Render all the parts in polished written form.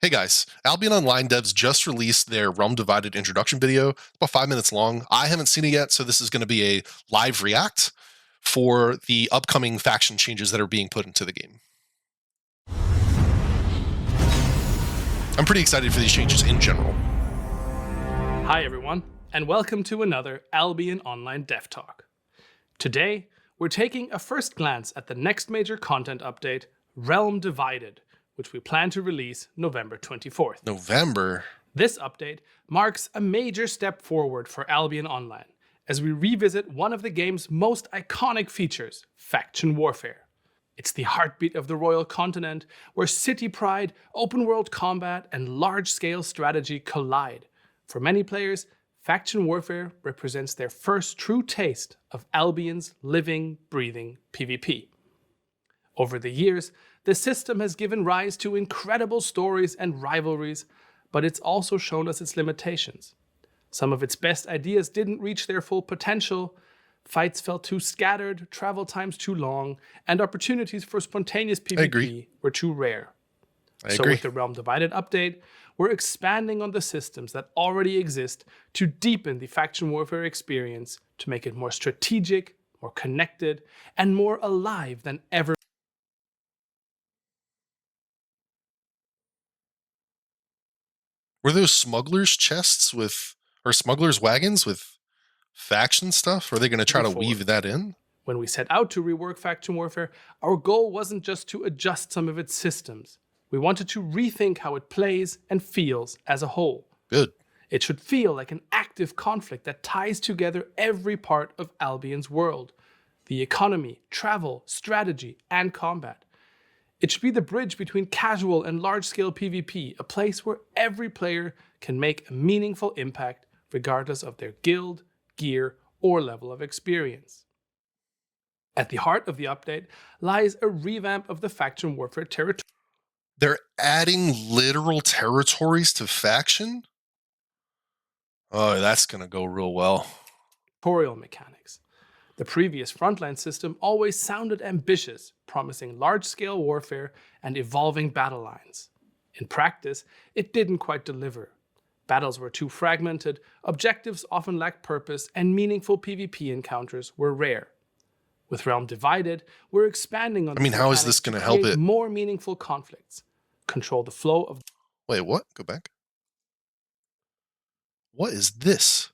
Hey guys, Albion Online devs just released their Realm Divided introduction video. It's about 5 minutes long. I haven't seen it yet, so this is going to be a live react for the upcoming faction changes that are being put into the game. I'm pretty excited for these changes in general. Hi everyone, and welcome to another Albion Online Dev Talk. Today, we're taking a first glance at the next major content update, Realm Divided, which we plan to release November 24th. November? This update marks a major step forward for Albion Online, as we revisit one of the game's most iconic features, faction warfare. It's the heartbeat of the Royal Continent, where city pride, open-world combat, and large-scale strategy collide. For many players, faction warfare represents their first true taste of Albion's living, breathing PvP. Over the years, the system has given rise to incredible stories and rivalries, but it's also shown us its limitations. Some of its best ideas didn't reach their full potential, fights felt too scattered, travel times too long, and opportunities for spontaneous PvP were too rare. So with the Realm Divided update, we're expanding on the systems that already exist to deepen the faction warfare experience, to make it more strategic, more connected, and more alive than ever. Were those smugglers' chests with, or smugglers' wagons with faction stuff? Are they going to try to weave that in? When we set out to rework faction warfare, our goal wasn't just to adjust some of its systems. We wanted to rethink how it plays and feels as a whole. Good. It should feel like an active conflict that ties together every part of Albion's world. The economy, travel, strategy, and combat. It should be the bridge between casual and large-scale PvP, a place where every player can make a meaningful impact regardless of their guild, gear, or level of experience. At the heart of the update lies a revamp of the faction warfare territory. They're adding literal territories to faction? Oh, that's going to go real well. Tutorial mechanics. The previous frontline system always sounded ambitious, promising large-scale warfare and evolving battle lines. In practice, it didn't quite deliver. Battles were too fragmented, objectives often lacked purpose, and meaningful PvP encounters were rare. With Realm Divided, we're expanding on how is this going to help it? More meaningful conflicts. Control the flow of... Wait, what? Go back. What is this?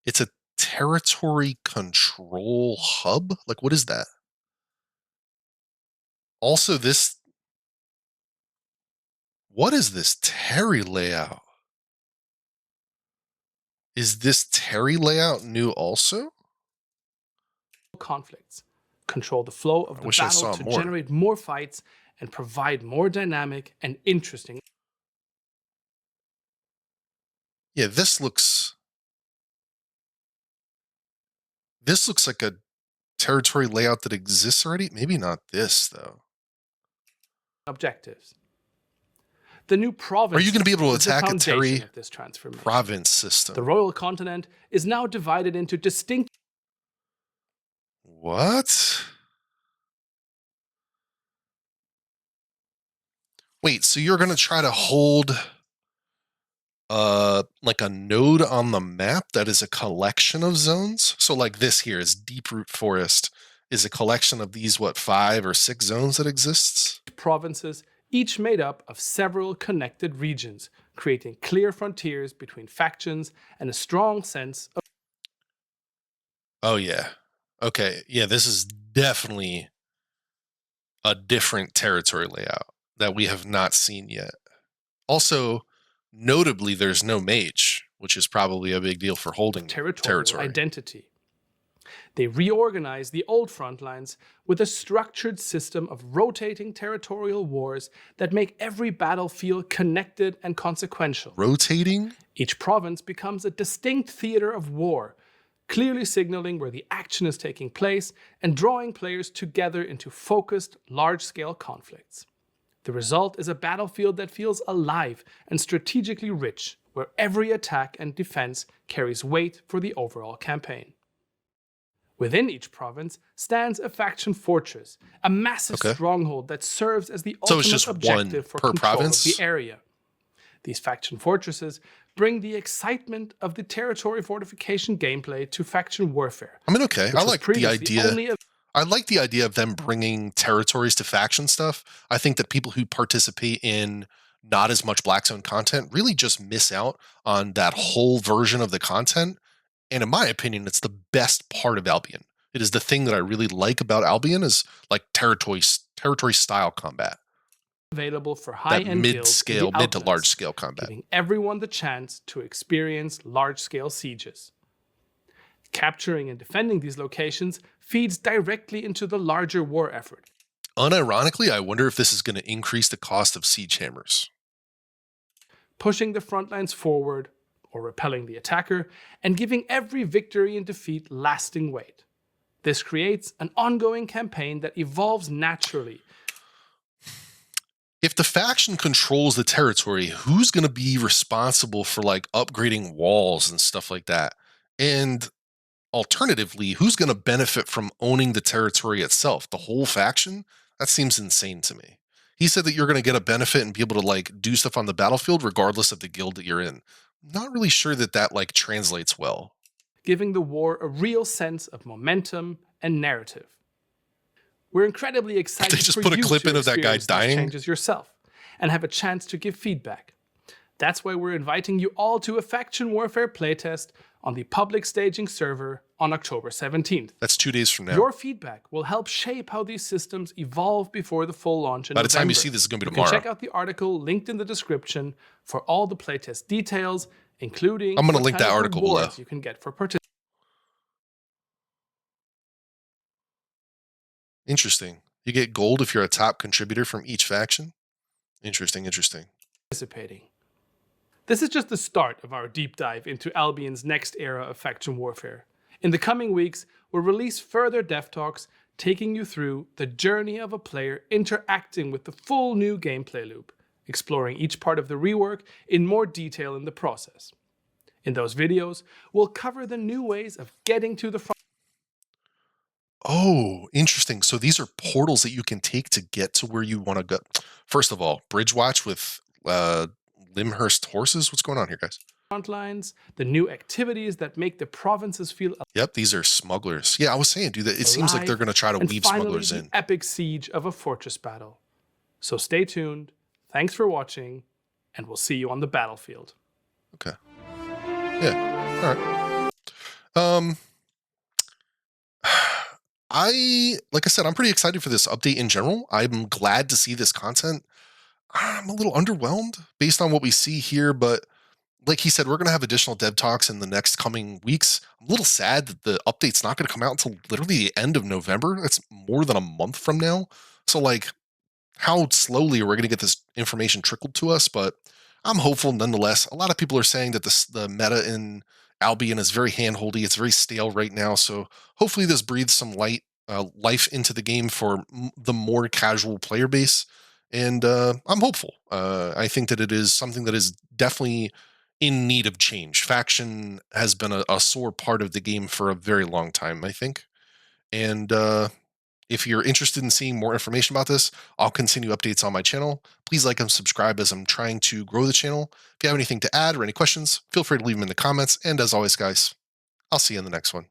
It's a territory control hub? Like, what is that? Also, what is this Terry layout? Is this Terry layout new also? Conflicts. Control the flow of the battle to generate more fights and provide more dynamic and interesting. Yeah, this looks like a territory layout that exists already. Maybe not this, though. Objectives. The new province. Are you going to be able to attack a Terry province system? The Royal Continent is now divided into distinct... What? Wait, so you're going to try to hold like a node on the map that is a collection of zones? So like this here is Deep Root Forest is a collection of these, 5 or 6 zones that exists? Provinces, each made up of several connected regions, creating clear frontiers between factions and a strong sense of... Oh yeah. Okay, yeah, this is definitely a different territory layout that we have not seen yet. Also, notably, there's no mage, which is probably a big deal for holding territory. Identity. They reorganize the old front lines with a structured system of rotating territorial wars that make every battle feel connected and consequential. Rotating? Each province becomes a distinct theater of war, clearly signaling where the action is taking place and drawing players together into focused, large-scale conflicts. The result is a battlefield that feels alive and strategically rich, where every attack and defense carries weight for the overall campaign. Within each province stands a faction fortress, a massive Okay. stronghold that serves as the So it's ultimate just one objective for per control of the province? area. These faction fortresses bring the excitement of the territory fortification gameplay to faction warfare, I mean, okay. which was previously only I like the idea of them bringing territories to faction stuff. I think that people who participate in not as much Black Zone content really just miss out on that whole version of the content. And in my opinion, it's the best part of Albion. It is the thing that I really like about Albion is like territory style combat, available for that high-end guilds in the mid to large Outlands, scale combat. giving everyone the chance to experience large-scale sieges. Capturing and defending these locations feeds directly into the larger war effort, Unironically, I wonder if this is going to increase the cost of siege hammers. pushing the front lines forward or repelling the attacker, and giving every victory and defeat lasting weight. This creates an ongoing campaign that evolves naturally. If the faction controls the territory, who's going to be responsible for like upgrading walls and stuff like that? And alternatively, who's going to benefit from owning the territory itself? The whole faction? That seems insane to me. He said that you're going to get a benefit and be able to like do stuff on the battlefield regardless of the guild that you're in. Not really sure that that like translates well. Giving the war a real sense of momentum and narrative. We're incredibly excited They just for put a you clip to in of that guy experience these dying. changes yourself and have a chance to give feedback. That's why we're inviting you all to a Faction Warfare playtest on the public staging server on October 17th. That's 2 days from now. Your feedback will help shape how these systems evolve before the full launch in By the November. time you see this, is going to be You can tomorrow. check out the article linked in the description for all the playtest details, including I'm going to what link kind that of article rewards below. you can get for participating. Interesting. You get gold if you're a top contributor from each faction. Interesting. This is just the start of our deep dive into Albion's next era of faction warfare. In the coming weeks, we'll release further dev talks taking you through the journey of a player interacting with the full new gameplay loop, exploring each part of the rework in more detail in the process. In those videos, we'll cover the new ways of getting to the front. Oh, interesting. So these are portals that you can take to get to where you want to go. First of all, Bridge Watch with Limhurst horses. What's going on here, guys? Front lines, the new activities that make the provinces feel Yep, these are smugglers. Yeah, I was saying, dude, that it seems like alive, they're going to try to and weave finally, smugglers the in. epic siege of a fortress battle. So stay tuned, thanks for watching, and we'll see you on the battlefield. Okay. Yeah. All right. Like I said, I'm pretty excited for this update in general. I'm glad to see this content. I'm a little underwhelmed based on what we see here, but like he said, we're going to have additional dev talks in the next coming weeks. I'm a little sad that the update's not going to come out until literally the end of November. That's more than a month from now. So, like, how slowly are we going to get this information trickled to us? But I'm hopeful nonetheless. A lot of people are saying that the meta in Albion is very handholdy. It's very stale right now. So hopefully this breathes some life into the game for the more casual player base. And I'm hopeful. I think that it is something that is definitely in need of change. Faction has been a sore part of the game for a very long time, I think. And if you're interested in seeing more information about this, I'll continue updates on my channel. Please like and subscribe as I'm trying to grow the channel. If you have anything to add or any questions, feel free to leave them in the comments. And as always, guys, I'll see you in the next one.